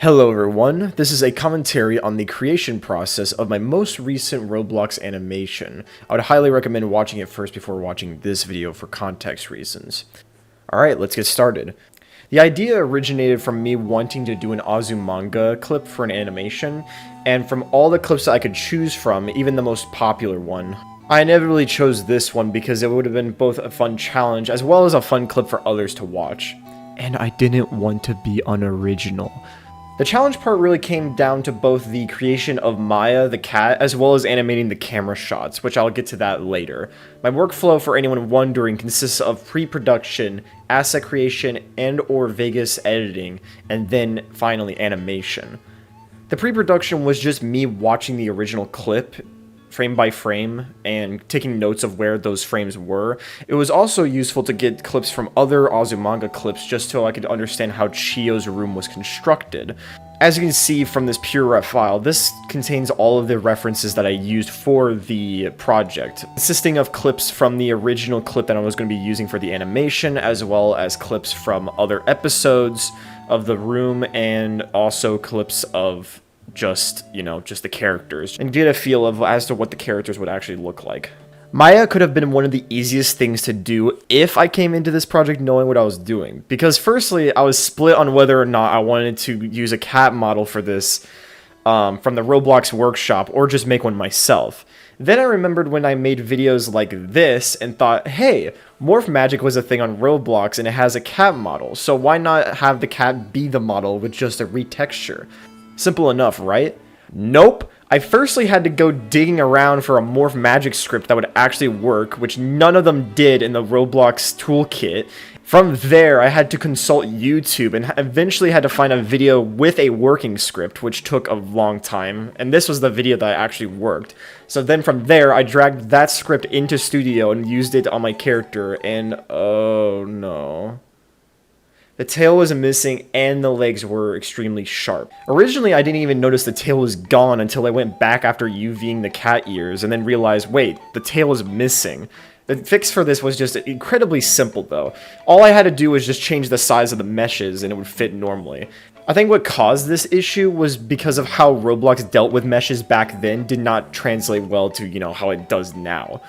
Hello everyone, this is a commentary on the creation process of my most recent Roblox animation. I would highly recommend watching it first before watching this video for context reasons. Alright, let's get started. The idea originated from me wanting to do an Azumanga clip for an animation, and from all the clips that I could choose from, even the most popular one, I inevitably chose this one because it would have been both a fun challenge as well as a fun clip for others to watch. And I didn't want to be unoriginal. The challenge part really came down to both the creation of Maya, the cat, as well as animating the camera shots, which I'll get to that later. My workflow, for anyone wondering, consists of pre-production, asset creation, and/or Vegas editing, and then finally animation. The pre-production was just me watching the original clip, frame by frame, and taking notes of where those frames were. It was also useful to get clips from other Azumanga clips just so I could understand how Chiyo's room was constructed. As you can see from this pure ref file, this contains all of the references that I used for the project, consisting of clips from the original clip that I was going to be using for the animation, as well as clips from other episodes of the room, and also clips of just the characters, and get a feel of as to what the characters would actually look like. Maya could have been one of the easiest things to do if I came into this project knowing what I was doing, because firstly, I was split on whether or not I wanted to use a cat model for this from the Roblox workshop or just make one myself. Then I remembered when I made videos like this and thought, hey, Morph Magic was a thing on Roblox and it has a cat model, so why not have the cat be the model with just a retexture? Simple enough, right? Nope. I firstly had to go digging around for a Morph Magic script that would actually work, which none of them did in the Roblox toolkit. From there, I had to consult YouTube and eventually had to find a video with a working script, which took a long time, and this was the video that actually worked. So then from there, I dragged that script into Studio and used it on my character, and oh no. The tail was missing and the legs were extremely sharp. Originally, I didn't even notice the tail was gone until I went back after UVing the cat ears and then realized, wait, the tail is missing. The fix for this was just incredibly simple though. All I had to do was just change the size of the meshes and it would fit normally. I think what caused this issue was because of how Roblox dealt with meshes back then did not translate well to, how it does now.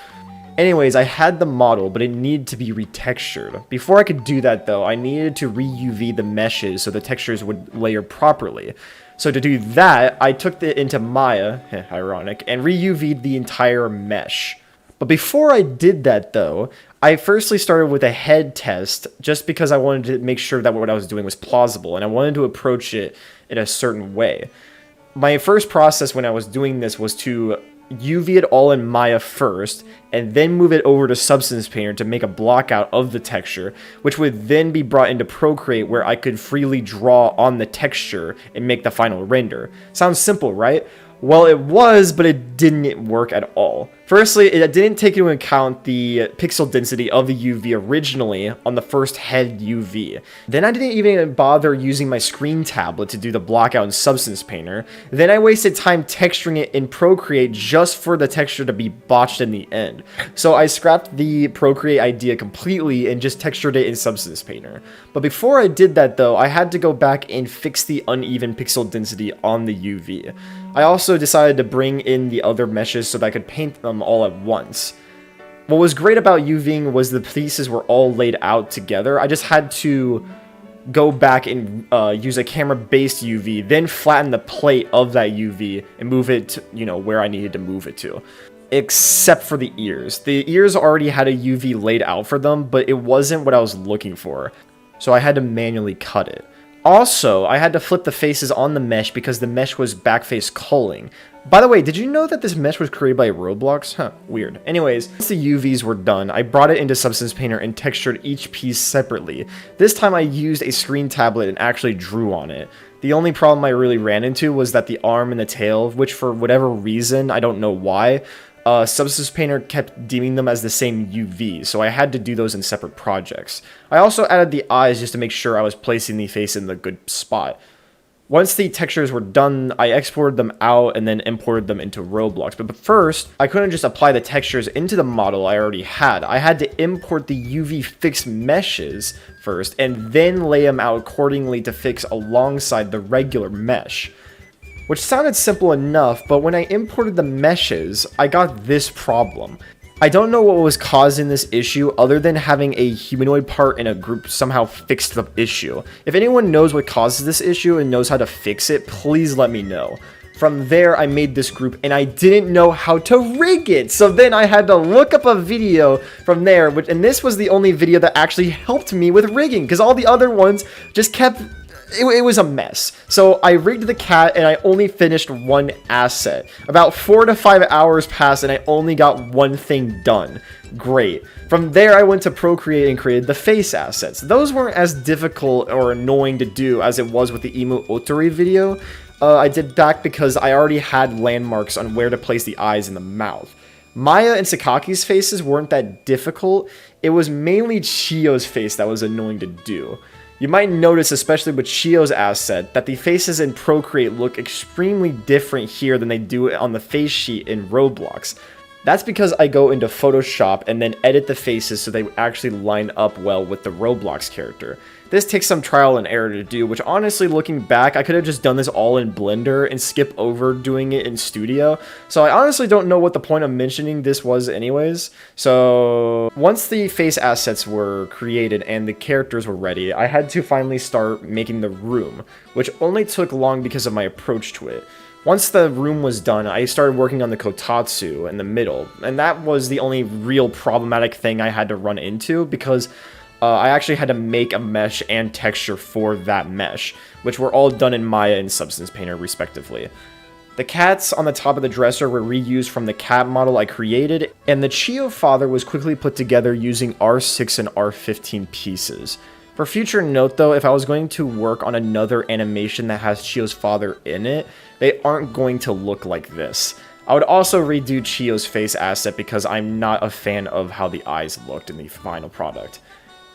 Anyways, I had the model, but it needed to be retextured. Before I could do that though, I needed to re-UV the meshes so the textures would layer properly. So to do that, I took it into Maya, ironic, and re-UV'd the entire mesh. But before I did that though, I firstly started with a head test just because I wanted to make sure that what I was doing was plausible and I wanted to approach it in a certain way. My first process when I was doing this was to UV it all in Maya first, and then move it over to Substance Painter to make a block out of the texture, which would then be brought into Procreate where I could freely draw on the texture and make the final render. Sounds simple, right? Well, it was, but it didn't work at all. Firstly, it didn't take into account the pixel density of the UV originally on the first head UV. Then I didn't even bother using my screen tablet to do the blockout in Substance Painter. Then I wasted time texturing it in Procreate just for the texture to be botched in the end. So I scrapped the Procreate idea completely and just textured it in Substance Painter. But before I did that though, I had to go back and fix the uneven pixel density on the UV. I also decided to bring in the other meshes so that I could paint them all at once. What was great about UVing was the pieces were all laid out together. I just had to go back and use a camera-based UV, then flatten the plate of that UV and move it to, where I needed to move it to. Except for the ears. The ears already had a UV laid out for them, but it wasn't what I was looking for. So I had to manually cut it. Also, I had to flip the faces on the mesh because the mesh was backface culling. By the way, did you know that this mesh was created by Roblox? Huh, weird. Anyways, once the UVs were done, I brought it into Substance Painter and textured each piece separately. This time I used a screen tablet and actually drew on it. The only problem I really ran into was that the arm and the tail, which for whatever reason, I don't know why, Substance Painter kept deeming them as the same UV, so I had to do those in separate projects. I also added the eyes just to make sure I was placing the face in the good spot. Once the textures were done, I exported them out and then imported them into Roblox. But first, I couldn't just apply the textures into the model I already had. I had to import the UV fixed meshes first and then lay them out accordingly to fix alongside the regular mesh. Which sounded simple enough, but when I imported the meshes, I got this problem. I don't know what was causing this issue other than having a humanoid part in a group somehow fixed the issue. If anyone knows what causes this issue and knows how to fix it, please let me know. From there, I made this group and I didn't know how to rig it. So then I had to look up a video from there, and this was the only video that actually helped me with rigging because all the other ones just kept... It was a mess. So I rigged the cat and I only finished one asset. About 4 to 5 hours passed and I only got one thing done. Great. From there I went to Procreate and created the face assets. Those weren't as difficult or annoying to do as it was with the Emu Otori video. I did back because I already had landmarks on where to place the eyes and the mouth. Maya and Sakaki's faces weren't that difficult. It was mainly Chiyo's face that was annoying to do. You might notice, especially with Chiyo's asset, that the faces in Procreate look extremely different here than they do on the face sheet in Roblox. That's because I go into Photoshop and then edit the faces so they actually line up well with the Roblox character. This takes some trial and error to do, which honestly, looking back, I could have just done this all in Blender and skip over doing it in Studio. So I honestly don't know what the point of mentioning this was anyways. So once the face assets were created and the characters were ready, I had to finally start making the room, which only took long because of my approach to it. Once the room was done, I started working on the kotatsu in the middle, and that was the only real problematic thing I had to run into because I actually had to make a mesh and texture for that mesh, which were all done in Maya and Substance Painter respectively. The cats on the top of the dresser were reused from the cat model I created, and the Chiyo father was quickly put together using R6 and R15 pieces. For future note though, if I was going to work on another animation that has Chiyo's father in it, they aren't going to look like this. I would also redo Chiyo's face asset because I'm not a fan of how the eyes looked in the final product.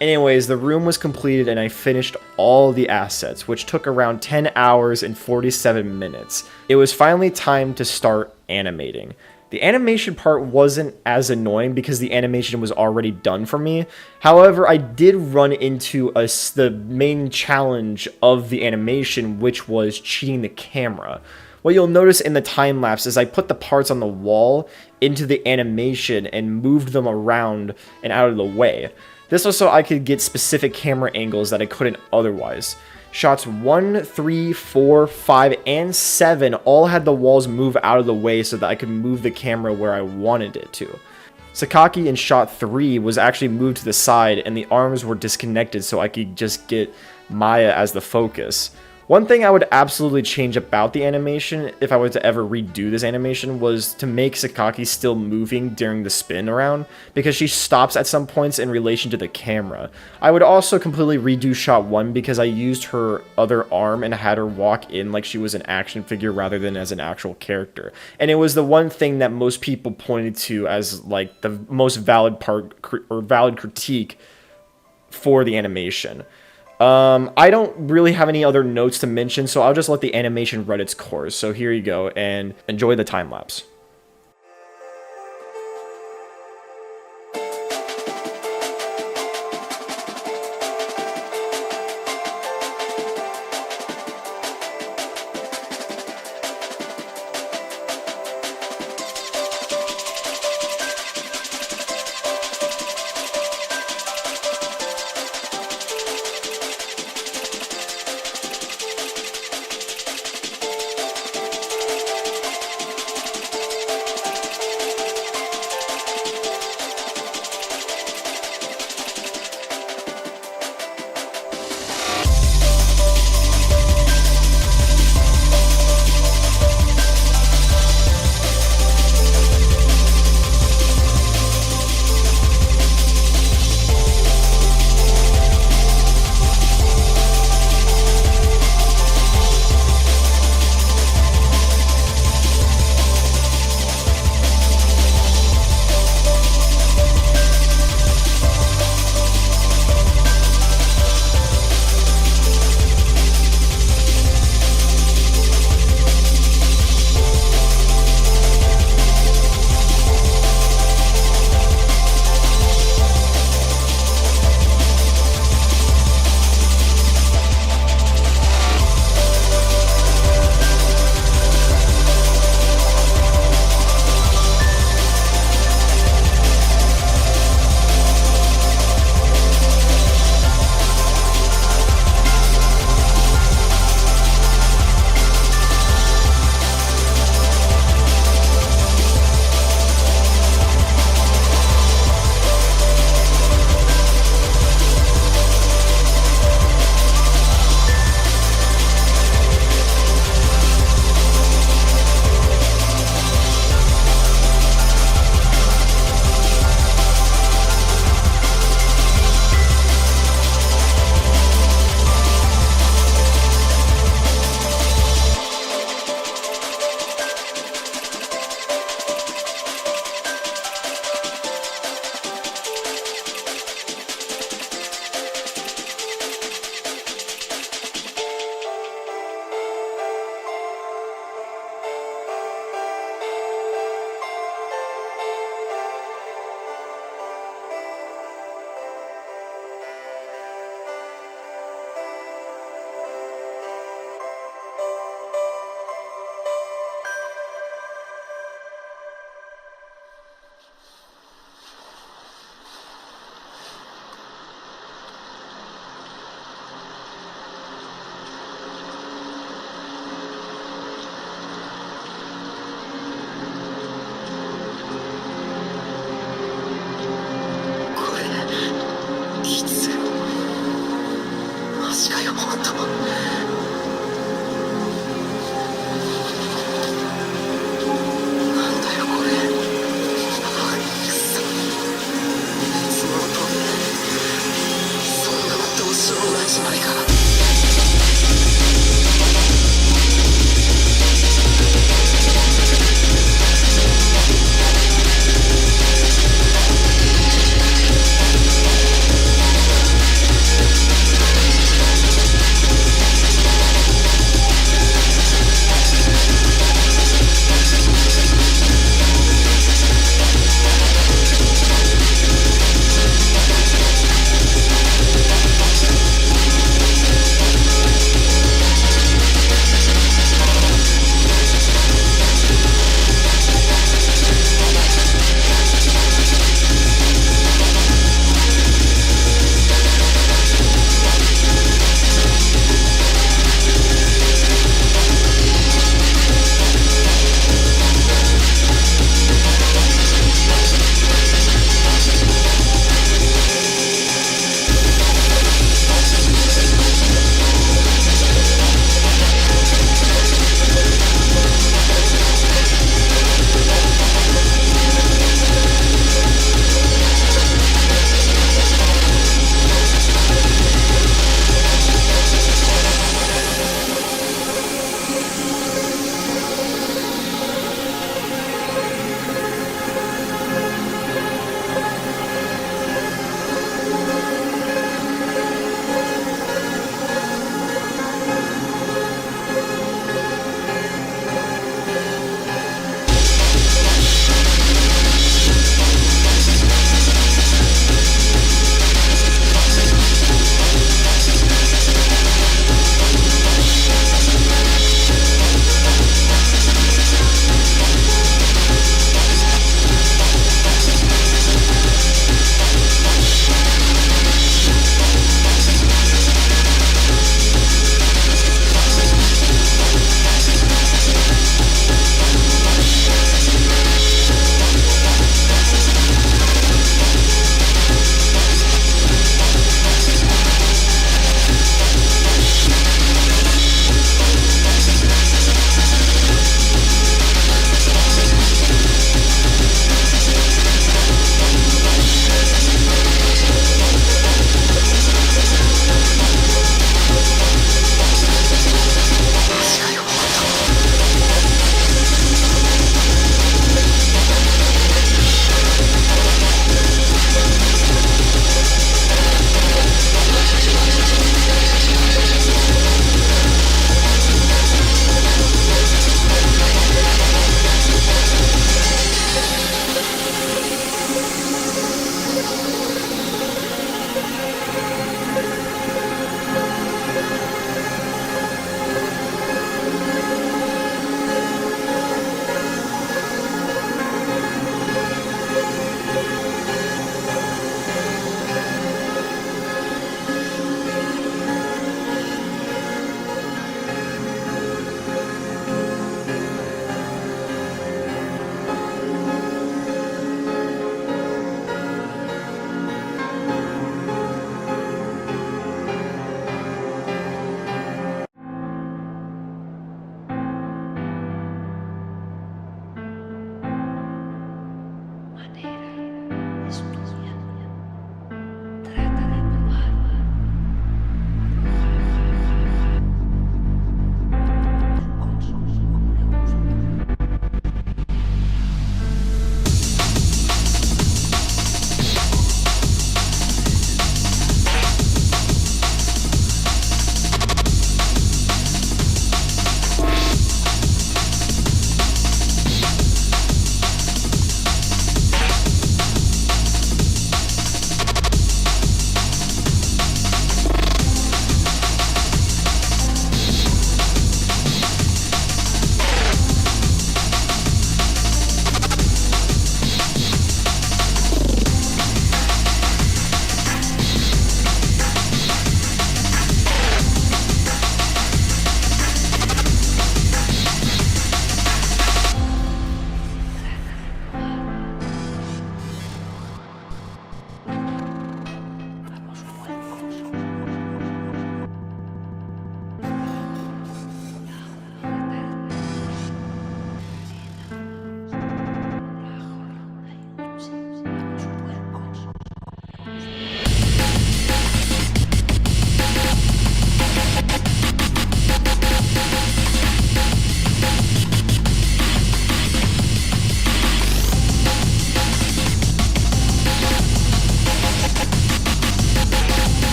Anyways, the room was completed and I finished all the assets, which took around 10 hours and 47 minutes. It was finally time to start animating. The animation part wasn't as annoying because the animation was already done for me. However, I did run into the main challenge of the animation, which was cheating the camera. What you'll notice in the time lapse is I put the parts on the wall into the animation and moved them around and out of the way. This was so I could get specific camera angles that I couldn't otherwise. Shots 1, 3, 4, 5, and 7 all had the walls move out of the way so that I could move the camera where I wanted it to. Sakaki in shot 3 was actually moved to the side and the arms were disconnected so I could just get Maya as the focus. One thing I would absolutely change about the animation, if I were to ever redo this animation, was to make Sakaki still moving during the spin around, because she stops at some points in relation to the camera. I would also completely redo shot 1 because I used her other arm and had her walk in like she was an action figure rather than as an actual character. And it was the one thing that most people pointed to as like the most valid part or valid critique for the animation. I don't really have any other notes to mention, so I'll just let the animation run its course. So here you go, and enjoy the time lapse.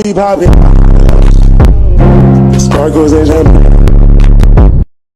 poppin'. Sparkles and champagne.